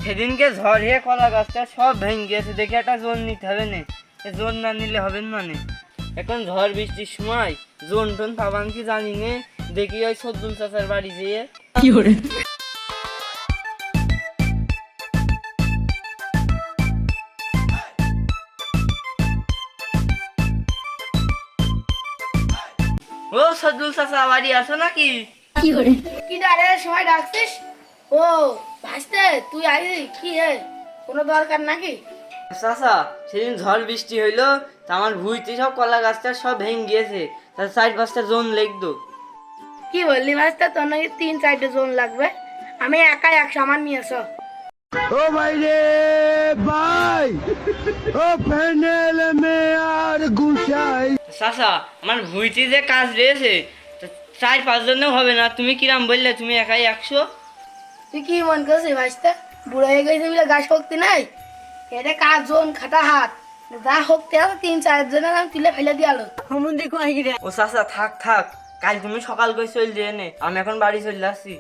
সেদিনকে ঝড় হয়ে কলা গাছটা সব ভেঙে গেছে, দেখে একটা জোন নিতে হবে না, জোন না নিলে হবে না নে। এখন ঝড় বৃষ্টির সময় জোন টোন পাবান কি জানি নে, দেখি ওই সদ্দুল চাচার বাড়ি যেয়ে। ও সদ্দুল চাচা বাড়ি আছো নাকি? কি রে সবাই ডাকছিস? ও ভাসতে তুই আইলি কি হে, কোনো দরকার নাকি? চাচা সেদিন ঝড় বৃষ্টি হইলো, তা আমার ভুঁইতে সব কলা গাছটা সব ভেঙে গিয়েছে, তার 4-5টা জোন লেগতো। কি বললি ভাসতে, তোর নাকি 3-4টে জোন লাগবে? আমি একাই 1 সামান নিয়ে এসো। ও ভাই রে ভাই, ও প্যানেল মে আর গুছাই। চাচা আমার ভুঁইতে যে কাজ রয়েছে 4-5 জনেও হবে না, তুমি কিরাম বললে তুমি একাই 100? তুই কি মন করছিস ভাসতে, বুড়ো হয়ে গেছে বলে গাছ শক্তি নাই? এটা কাজ জোন খাটা হাত, যা শক্তি আছে 3-4 জনের আমি তুলে ফেলে দিয়ালো। ও চাচা থাক থাক, কাল তুমি সকাল করে চল দিয়ে নে, আমি এখন বাড়ি চলে আসছি।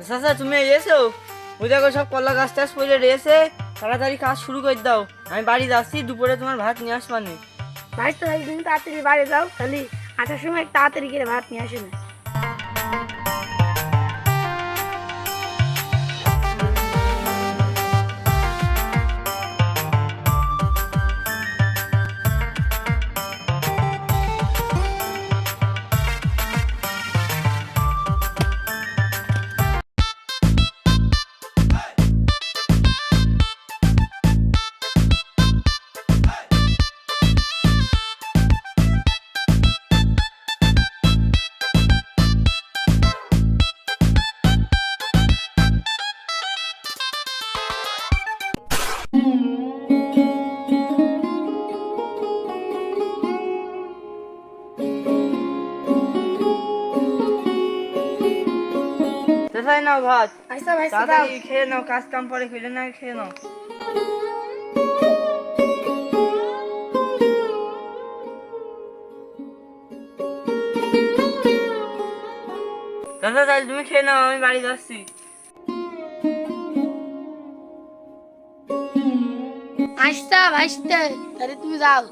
চাচা তুমি এসো, ওই দেখো সব কলা গাছ টাছ পড়ে রয়েছে, তাড়াতাড়ি কাজ শুরু করে দাও, আমি বাড়ি যাচ্ছি, দুপুরে তোমার ভাত নিয়ে আসবানি। ভাসতে ভাই তুমি তাড়াতাড়ি বাড়ি যাও, খালি আসার সময় তাড়াতাড়ি গিয়ে ভাত নিয়ে আসে না। চাচাই নাও ভাত, আচ্ছা ভাইস্তে দাও। তাড়াতাড়ি খেয়ে নাও, কাজ কাম পরে খেলে না, খেয়ে নাও। চাচা তাহলে তুমি খেয়ে নাও, আমি বাড়ি যাচ্ছি। আচ্ছা ভাইস্তে তাহলে তুমি যাও।